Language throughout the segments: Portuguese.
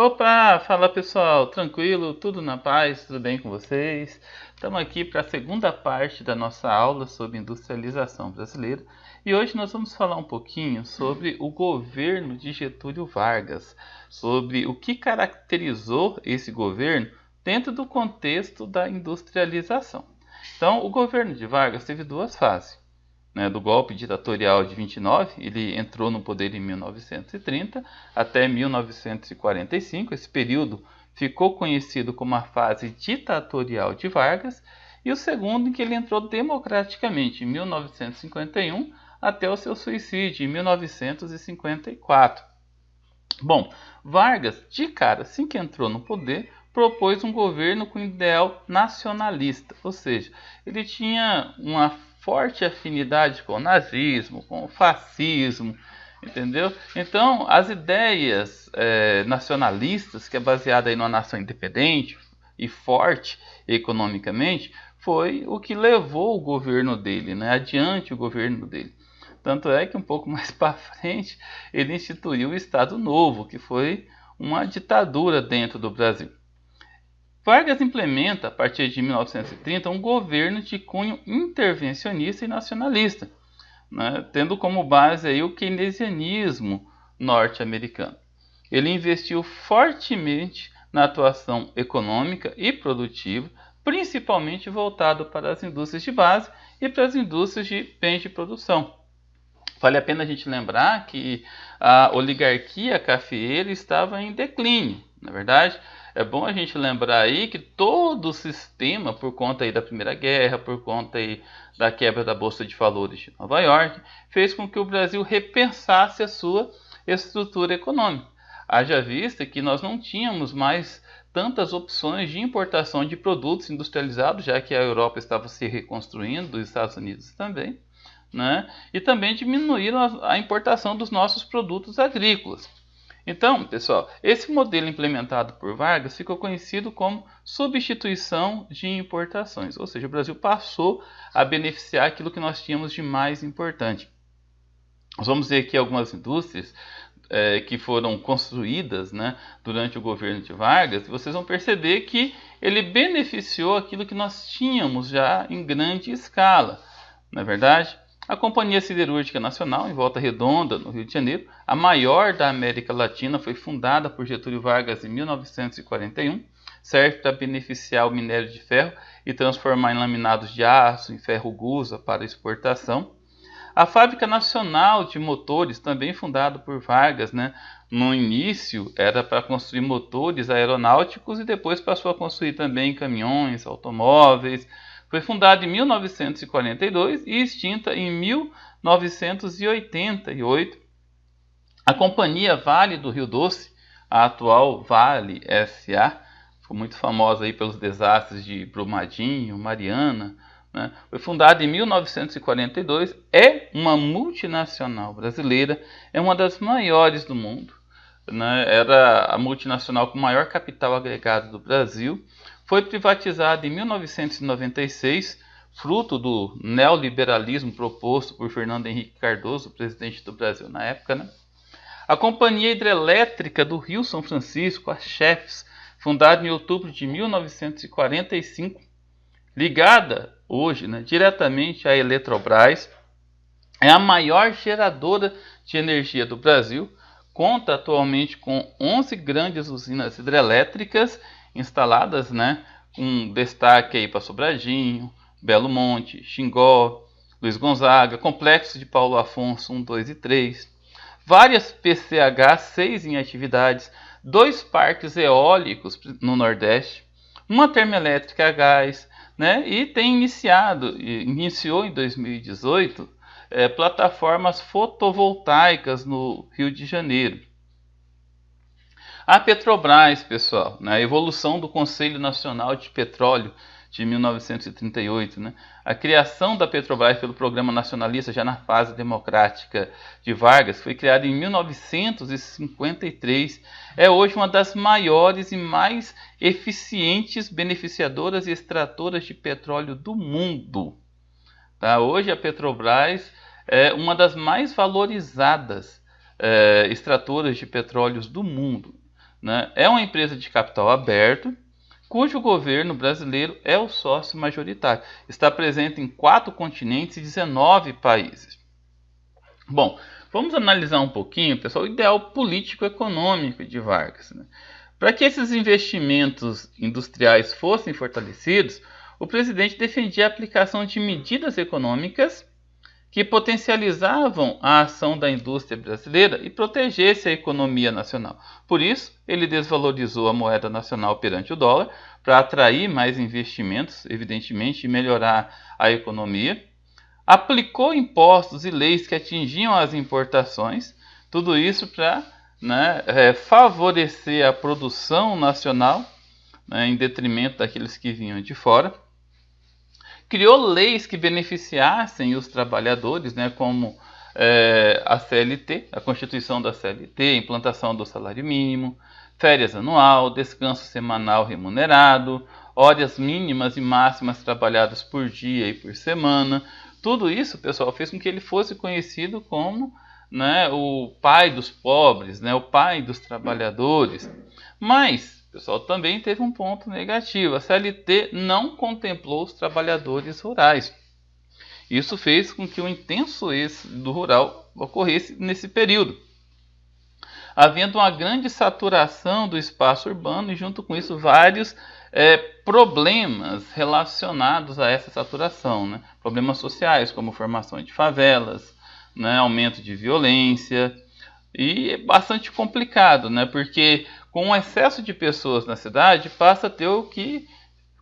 Opa, fala pessoal, tranquilo, tudo na paz, tudo bem com vocês? Estamos aqui para a segunda parte da nossa aula sobre industrialização brasileira e hoje nós vamos falar um pouquinho sobre o governo de Getúlio Vargas, sobre o que caracterizou esse governo dentro do contexto da industrialização. Então, o governo de Vargas teve duas fases. Do golpe ditatorial de 29, ele entrou no poder em 1930 até 1945. Esse período ficou conhecido como a fase ditatorial de Vargas, e o segundo em que ele entrou democraticamente, em 1951 até o seu suicídio, em 1954. Bom, Vargas, de cara, assim que entrou no poder, propôs um governo com ideal nacionalista, ou seja, ele tinha uma forte afinidade com o nazismo, com o fascismo, entendeu? Então, as ideias nacionalistas, que é baseada em uma nação independente e forte economicamente, foi o que levou o governo dele, adiante o governo dele. Tanto é que um pouco mais para frente ele instituiu o Estado Novo, que foi uma ditadura dentro do Brasil. Vargas implementa, a partir de 1930, um governo de cunho intervencionista e nacionalista, tendo como base aí o keynesianismo norte-americano. Ele investiu fortemente na atuação econômica e produtiva, principalmente voltado para as indústrias de base e para as indústrias de bens de produção. Vale a pena a gente lembrar que a oligarquia cafeeira estava em declínio, na verdade. É bom a gente lembrar aí que todo o sistema, por conta aí da Primeira Guerra, por conta aí da quebra da Bolsa de Valores de Nova York, fez com que o Brasil repensasse a sua estrutura econômica. Haja vista que nós não tínhamos mais tantas opções de importação de produtos industrializados, já que a Europa estava se reconstruindo, os Estados Unidos também, e também diminuíram a importação dos nossos produtos agrícolas. Então, pessoal, esse modelo implementado por Vargas ficou conhecido como substituição de importações, ou seja, o Brasil passou a beneficiar aquilo que nós tínhamos de mais importante. Nós vamos ver aqui algumas indústrias que foram construídas durante o governo de Vargas, e vocês vão perceber que ele beneficiou aquilo que nós tínhamos já em grande escala, não é verdade? A Companhia Siderúrgica Nacional, em Volta Redonda, no Rio de Janeiro, a maior da América Latina, foi fundada por Getúlio Vargas em 1941, serve para beneficiar o minério de ferro e transformar em laminados de aço, em ferro gusa para exportação. A Fábrica Nacional de Motores, também fundada por Vargas, no início era para construir motores aeronáuticos e depois passou a construir também caminhões, automóveis. Foi fundada em 1942 e extinta em 1988. A Companhia Vale do Rio Doce, a atual Vale S.A., ficou muito famosa aí pelos desastres de Brumadinho, Mariana, foi fundada em 1942, é uma multinacional brasileira, é uma das maiores do mundo, era a multinacional com maior capital agregado do Brasil. Foi privatizada em 1996, fruto do neoliberalismo proposto por Fernando Henrique Cardoso, presidente do Brasil na época. A Companhia Hidrelétrica do Rio São Francisco, a Chefs, fundada em outubro de 1945, ligada hoje diretamente à Eletrobras, é a maior geradora de energia do Brasil, conta atualmente com 11 grandes usinas hidrelétricas instaladas, com destaque aí para Sobradinho, Belo Monte, Xingó, Luiz Gonzaga, Complexo de Paulo Afonso 1, 2 e 3, várias PCH, 6 em atividades, 2 parques eólicos no Nordeste, uma termoelétrica a gás, e iniciou em 2018 plataformas fotovoltaicas no Rio de Janeiro. A Petrobras, pessoal, a evolução do Conselho Nacional de Petróleo de 1938, a criação da Petrobras pelo Programa Nacionalista já na fase democrática de Vargas, foi criada em 1953, é hoje uma das maiores e mais eficientes beneficiadoras e extratoras de petróleo do mundo. Hoje a Petrobras é uma das mais valorizadas extratoras de petróleos do mundo. né, é uma empresa de capital aberto, cujo governo brasileiro é o sócio majoritário. Está presente em 4 continentes e 19 países. Bom, vamos analisar um pouquinho, pessoal, o ideal político-econômico de Vargas, né? Para que esses investimentos industriais fossem fortalecidos, o presidente defendia a aplicação de medidas econômicas que potencializavam a ação da indústria brasileira e protegesse a economia nacional. Por isso, ele desvalorizou a moeda nacional perante o dólar para atrair mais investimentos, evidentemente, e melhorar a economia. Aplicou impostos e leis que atingiam as importações, tudo isso para favorecer a produção nacional, né, em detrimento daqueles que vinham de fora. Criou leis que beneficiassem os trabalhadores, né, como a CLT, a Constituição da CLT, a implantação do salário mínimo, férias anual, descanso semanal remunerado, horas mínimas e máximas trabalhadas por dia e por semana. Tudo isso, pessoal, fez com que ele fosse conhecido como, né, o pai dos pobres, né, o pai dos trabalhadores. Mas, pessoal, também teve um ponto negativo. A CLT não contemplou os trabalhadores rurais. Isso fez com que o intenso êxodo do rural ocorresse nesse período, havendo uma grande saturação do espaço urbano e, junto com isso, vários problemas relacionados a essa saturação, né? Problemas sociais, como formação de favelas, né? Aumento de violência, e é bastante complicado, né? Porque com o excesso de pessoas na cidade, passa a ter o que,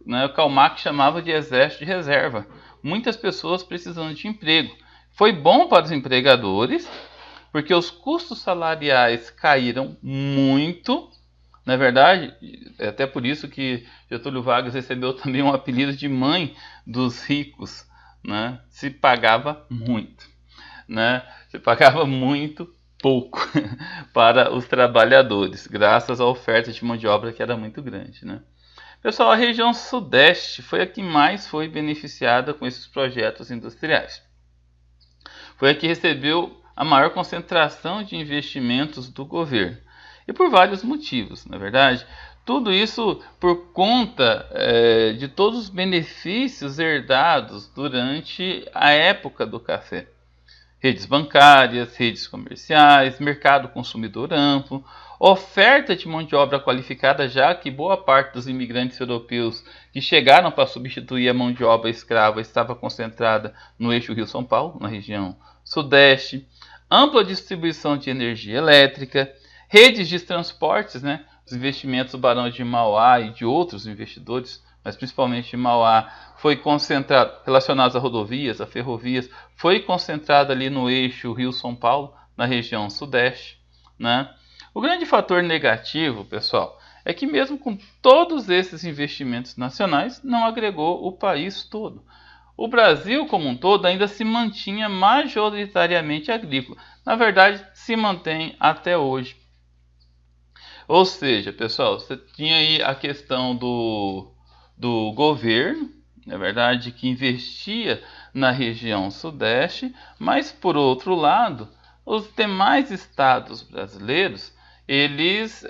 né, o Karl Marx chamava de exército de reserva. Muitas pessoas precisando de emprego. Foi bom para os empregadores, porque os custos salariais caíram muito. Na verdade, é até por isso que Getúlio Vargas recebeu também um apelido de mãe dos ricos, né? Se pagava muito, né? Se pagava muito pouco para os trabalhadores, graças à oferta de mão de obra que era muito grande, né? Pessoal, a região sudeste foi a que mais foi beneficiada com esses projetos industriais. Foi a que recebeu a maior concentração de investimentos do governo. E por vários motivos, na verdade. Tudo isso por conta de todos os benefícios herdados durante a época do café. Redes bancárias, redes comerciais, mercado consumidor amplo, oferta de mão de obra qualificada, já que boa parte dos imigrantes europeus que chegaram para substituir a mão de obra escrava estava concentrada no eixo Rio-São Paulo, na região sudeste, ampla distribuição de energia elétrica, redes de transportes, né? Os investimentos do Barão de Mauá e de outros investidores, mas principalmente de Mauá, foi concentrado, relacionados a rodovias, a ferrovias, foi concentrado ali no eixo Rio-São Paulo, na região sudeste, né? O grande fator negativo, pessoal, é que mesmo com todos esses investimentos nacionais, não agregou o país todo. O Brasil como um todo ainda se mantinha majoritariamente agrícola. Na verdade, se mantém até hoje. Ou seja, pessoal, você tinha aí a questão do governo, na verdade, que investia na região sudeste, mas por outro lado, os demais estados brasileiros, eles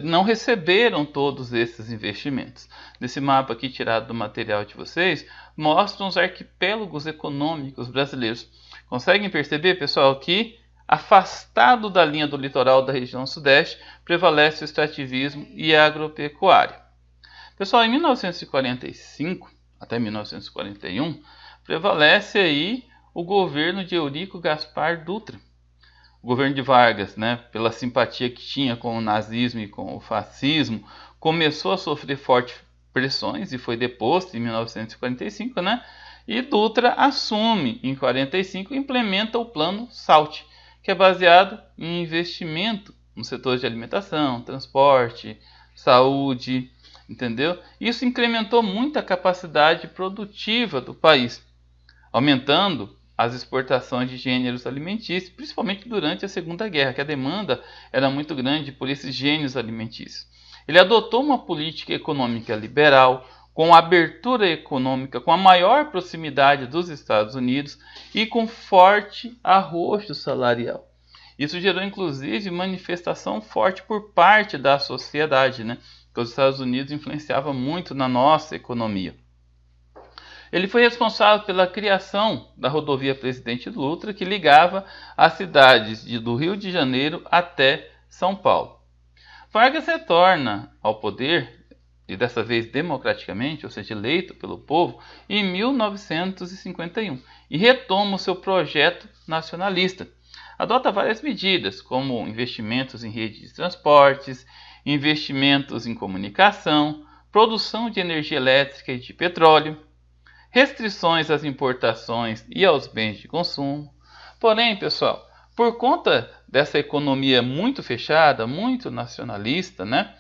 não receberam todos esses investimentos. Nesse mapa aqui tirado do material de vocês, mostram os arquipélagos econômicos brasileiros. Conseguem perceber, pessoal, que afastado da linha do litoral da região sudeste, prevalece o extrativismo e a agropecuária. Pessoal, em 1945 até 1941, prevalece aí o governo de Eurico Gaspar Dutra. O governo de Vargas, né, pela simpatia que tinha com o nazismo e com o fascismo, começou a sofrer fortes pressões e foi deposto em 1945, né? E Dutra assume em 1945 e implementa o Plano SALT, que é baseado em investimento nos setores de alimentação, transporte, saúde, entendeu? Isso incrementou muito a capacidade produtiva do país, aumentando as exportações de gêneros alimentícios, principalmente durante a Segunda Guerra, que a demanda era muito grande por esses gêneros alimentícios. Ele adotou uma política econômica liberal, com abertura econômica, com a maior proximidade dos Estados Unidos e com forte arrojo salarial. Isso gerou inclusive manifestação forte por parte da sociedade, né? Porque os Estados Unidos influenciavam muito na nossa economia. Ele foi responsável pela criação da rodovia Presidente Dutra, que ligava as cidades do Rio de Janeiro até São Paulo. Vargas retorna ao poder, e dessa vez democraticamente, ou seja, eleito pelo povo, em 1951, e retoma o seu projeto nacionalista. Adota várias medidas, como investimentos em redes de transportes, investimentos em comunicação, produção de energia elétrica e de petróleo, restrições às importações e aos bens de consumo. Porém, pessoal, por conta dessa economia muito fechada, muito nacionalista, né?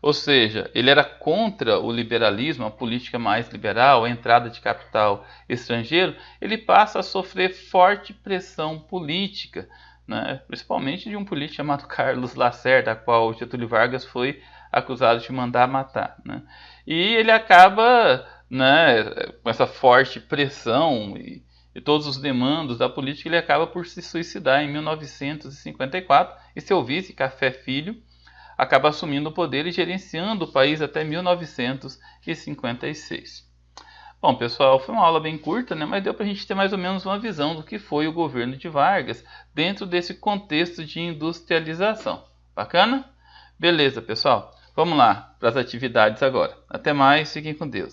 Ou seja, ele era contra o liberalismo, a política mais liberal, a entrada de capital estrangeiro, ele passa a sofrer forte pressão política, né? Principalmente de um político chamado Carlos Lacerda, a qual Getúlio Vargas foi acusado de mandar matar, né? E ele acaba, né, com essa forte pressão e todos os demandos da política, ele acaba por se suicidar em 1954 e seu vice, Café Filho, acaba assumindo o poder e gerenciando o país até 1956. Bom, pessoal, foi uma aula bem curta, né, mas deu para a gente ter mais ou menos uma visão do que foi o governo de Vargas dentro desse contexto de industrialização. Bacana? Beleza, pessoal. Vamos lá para as atividades agora. Até mais, fiquem com Deus.